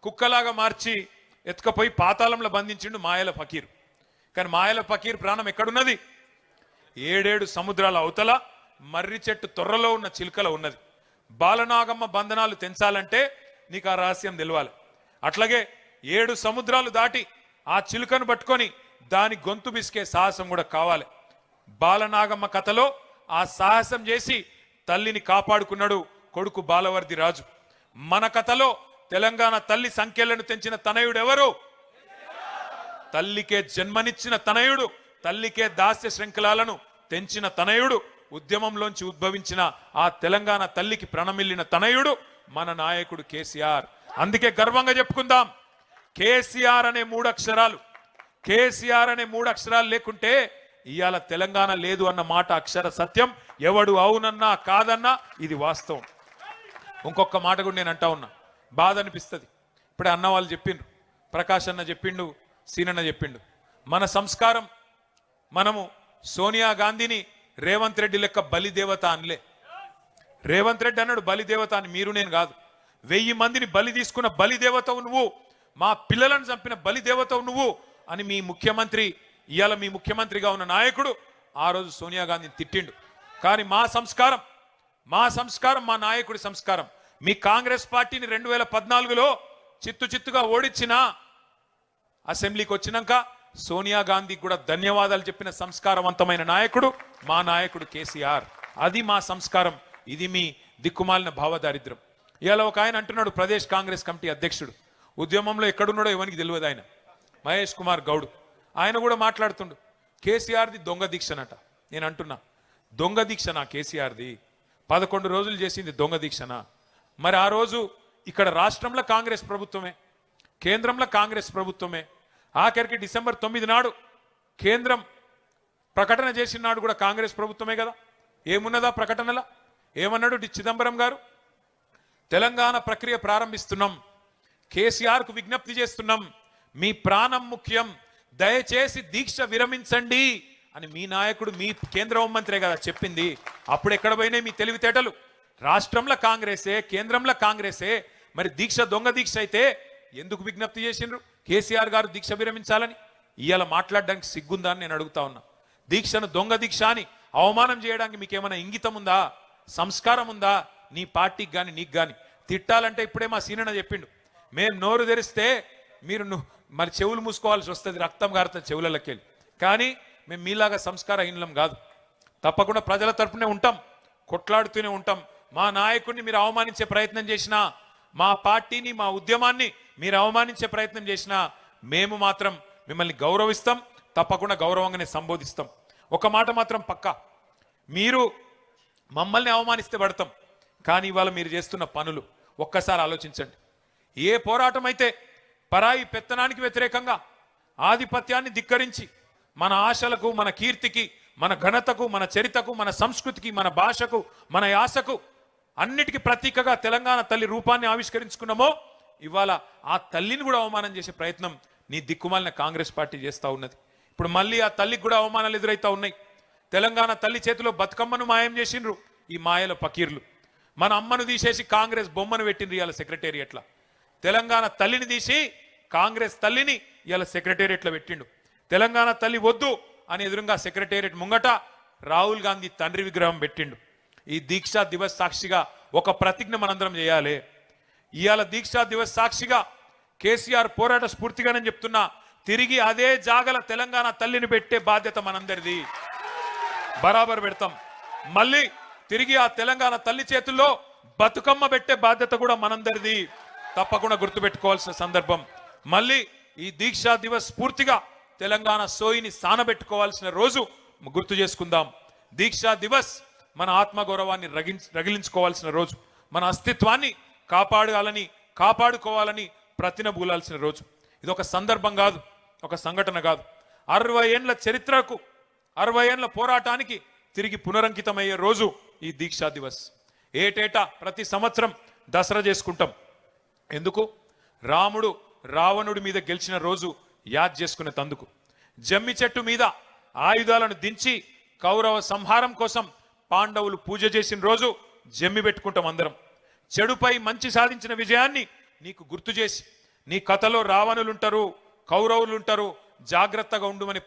కుక్కలాగా మార్చి ఎత్తుకపోయి పాతాళంలో బంధించిండు మాయల ఫకీర్. కానీ మాయల ఫకీర్ ప్రాణం ఎక్కడున్నది? 7 సముద్రాల అవతల మర్రి చెట్టు తొర్రలో ఉన్న చిలుకల ఉన్నది. బాలనాగమ్మ బంధనాలు తెంచాలంటే నీకు ఆ రహస్యం తెలవాలి. అట్లాగే 7 సముద్రాలు దాటి ఆ చిలుకను పట్టుకొని దాని గొంతు బిసికే సాహసం కూడా కావాలి. బాలనాగమ్మ కథలో ఆ సాహసం చేసి తల్లిని కాపాడుకున్నాడు కొడుకు బాలవర్ది రాజు. మన కథలో తెలంగాణ తల్లి సంఖ్యలను తెంచిన తనయుడు ఎవరు? తల్లికే జన్మనిచ్చిన తనయుడు, తల్లికే దాస్య శృంఖలాలను తెంచిన తనయుడు, ఉద్యమంలోంచి ఉద్భవించిన ఆ తెలంగాణ తల్లికి ప్రణమిల్లిన తనయుడు మన నాయకుడు కేసీఆర్. అందుకే గర్వంగా చెప్పుకుందాం, కేసీఆర్ అనే 3 అక్షరాలు, కేసీఆర్ అనే 3 అక్షరాలు లేకుంటే ఇవాళ తెలంగాణ లేదు అన్న మాట అక్షర సత్యం. ఎవడు అవునన్నా కాదన్నా ఇది వాస్తవం. ఇంకొక మాట కూడా నేను అంటా ఉన్నా, బాధ అనిపిస్తుంది. ఇప్పుడే అన్న వాళ్ళు చెప్పిండ్రు, ప్రకాష్ అన్న చెప్పిండు, సీనన్న చెప్పిండు, మన సంస్కారం మనము సోనియా గాంధీని రేవంత్ రెడ్డి లెక్క బలిదేవత అనలే. రేవంత్ రెడ్డి అన్నాడు బలిదేవత అని, మీరు నేను కాదు. 1000 మందిని బలి తీసుకున్న బలిదేవతవు నువ్వు, మా పిల్లలను చంపిన బలిదేవతవు నువ్వు అని మీ ముఖ్యమంత్రి, ఇవాళ మీ ముఖ్యమంత్రిగా ఉన్న నాయకుడు ఆ రోజు సోనియా గాంధీని తిట్టిండు. కానీ మా సంస్కారం మా నాయకుడి సంస్కారం. మీ కాంగ్రెస్ పార్టీని 2014లో చిత్తుగా ఓడించిన అసెంబ్లీకి వచ్చినాక సోనియా గాంధీకి కూడా ధన్యవాదాలు చెప్పిన సంస్కారవంతమైన నాయకుడు మా నాయకుడు కేసీఆర్. అది మా సంస్కారం. ఇది మీ దిక్కుమాలిన భావదారిద్ర్యం. ఇవాళ ఒక ఆయన అంటున్నాడు, ప్రదేశ్ కాంగ్రెస్ కమిటీ అధ్యక్షుడు, ఉద్యమంలో ఎక్కడున్నాడో ఎవరికి తెలియదు ఆయన, మహేష్ కుమార్ గౌడ్. ఆయన కూడా మాట్లాడుతుండు కేసీఆర్ది దొంగ దీక్షనట. నేను అంటున్నా, దొంగ దీక్షనా కేసీఆర్ది? 11 రోజులు చేసింది దొంగ దీక్షనా? మరి ఆ రోజు ఇక్కడ రాష్ట్రంలో కాంగ్రెస్ ప్రభుత్వమే, కేంద్రంలో కాంగ్రెస్ ప్రభుత్వమే. ఆఖరికి డిసెంబర్ 9 నాడు కేంద్రం ప్రకటన చేసిన నాడు కూడా కాంగ్రెస్ ప్రభుత్వమే కదా. ఏమున్నదా ప్రకటనలా? ఏమన్నాడు చిదంబరం గారు? తెలంగాణ ప్రక్రియ ప్రారంభిస్తున్నాం, కేసీఆర్కు విజ్ఞప్తి చేస్తున్నాం, మీ ప్రాణం ముఖ్యం, దయచేసి దీక్ష విరమించండి అని మీ నాయకుడు, మీ కేంద్ర హోంమంత్రే కదా చెప్పింది. అప్పుడు ఎక్కడ పోయినాయి మీ తెలివితేటలు? రాష్ట్రంలో కాంగ్రెసే, కేంద్రంలో కాంగ్రెసే. మరి దీక్ష దొంగ దీక్ష అయితే ఎందుకు విజ్ఞప్తి చేసిండ్రు కేసీఆర్ గారు దీక్ష విరమించాలని? ఇవాళ మాట్లాడడానికి సిగ్గుందా అని నేను అడుగుతా ఉన్నా. దీక్షను దొంగ దీక్ష అని అవమానం చేయడానికి మీకేమైనా ఇంగితం ఉందా, సంస్కారం ఉందా? నీ పార్టీకి కానీ నీకు కానీ తిట్టాలంటే ఇప్పుడే మా సీనన్న చెప్పిండు, మేము నోరు తెరిస్తే మీరు మరి చెవులు మూసుకోవాల్సి వస్తుంది, రక్తం గారుతుంది చెవులకి వెళ్ళి. కానీ మేము మీలాగా సంస్కారహీనం కాదు. తప్పకుండా ప్రజల తరపునే ఉంటాం, కొట్లాడుతూనే ఉంటాం. మా నాయకుడిని మీరు అవమానించే ప్రయత్నం చేసినా, మా పార్టీని, మా ఉద్యమాన్ని మీరు అవమానించే ప్రయత్నం చేసినా మేము మాత్రం మిమ్మల్ని గౌరవిస్తాం, తప్పకుండా గౌరవంగానే సంబోధిస్తాం. ఒక మాట మాత్రం పక్కా, మీరు మమ్మల్ని అవమానిస్తే పడతాం, కానీ ఇవాళ మీరు చేస్తున్న పనులు ఒక్కసారి ఆలోచించండి. ఏ పోరాటం అయితే పరాయి పెత్తనానికి వ్యతిరేకంగా ఆధిపత్యాన్ని ధిక్కరించి మన ఆశలకు, మన కీర్తికి, మన ఘనతకు, మన చరితకు, మన సంస్కృతికి, మన భాషకు, మన యాసకు అన్నిటికీ ప్రతీకగా తెలంగాణ తల్లి రూపాన్ని ఆవిష్కరించుకున్నామో, ఇవాళ ఆ తల్లిని కూడా అవమానం చేసే ప్రయత్నం నీ దిక్కుమాలిన కాంగ్రెస్ పార్టీ చేస్తూ ఉన్నది. ఇప్పుడు మళ్ళీ ఆ తల్లికి కూడా అవమానాలు ఎదురవుతా ఉన్నాయి. తెలంగాణ తల్లి చేతిలో బతుకమ్మను మాయం చేసిండ్రు ఈ మాయల ఫకీర్లు. మన అమ్మను తీసేసి కాంగ్రెస్ బొమ్మను పెట్టిండ్రు ఇవాళ సెక్రటేరియట్ల. తెలంగాణ తల్లిని తీసి కాంగ్రెస్ తల్లిని ఇవాళ సెక్రటేరియట్లో పెట్టిండు. తెలంగాణ తల్లి వద్దు అని ఎదురుగా సెక్రటేరియట్ ముంగట రాహుల్ గాంధీ తండ్రి విగ్రహం పెట్టిండు. ఈ దీక్షా దివస్ సాక్షిగా ఒక ప్రతిజ్ఞ మనందరం చేయాలి. ఇవాళ దీక్షా దివస్ సాక్షిగా కేసీఆర్ పోరాట స్ఫూర్తిగానే చెప్తున్నా, తిరిగి అదే జాగల తెలంగాణ తల్లిని పెట్టే బాధ్యత మనందరిది. బరాబర్ పెడతాం. మళ్ళీ తిరిగి ఆ తెలంగాణ తల్లి చేతుల్లో బతుకమ్మ పెట్టే బాధ్యత కూడా మనందరిది. తప్పకుండా గుర్తుపెట్టుకోవాల్సిన సందర్భం. మళ్ళీ ఈ దీక్షా దివస్ స్ఫూర్తిగా తెలంగాణ సోయిని సానబెట్టుకోవాల్సిన రోజు గుర్తు చేసుకుందాం. దీక్షా దివస్ మన ఆత్మగౌరవాన్ని రగిలించుకోవాల్సిన రోజు, మన అస్తిత్వాన్ని కాపాడుకోవాలని ప్రతినబూలాల్సిన రోజు. ఇది ఒక సందర్భం కాదు, ఒక సంఘటన కాదు. 60 ఏండ్ల చరిత్రకు, 60 ఏండ్ల పోరాటానికి తిరిగి పునరంకితమయ్యే రోజు ఈ దీక్షా దివస్. ఏటేటా ప్రతి సంవత్సరం దసరా చేసుకుంటాం. ఎందుకు? రాముడు రావణుడి మీద గెలిచిన రోజు యాద్ చేసుకునే తందుకు. జమ్మి చెట్టు మీద ఆయుధాలను దించి కౌరవ సంహారం కోసం పాండవులు పూజ చేసిన రోజు జమ్మి పెట్టుకుంటాం అందరం. చెడుపై మంచి సాధించిన విజయాన్ని నీకు గుర్తు చేసి నీ కథలో రావణులుంటారు, కౌరవులుంటారు, జాగ్రత్తగా ఉండుమని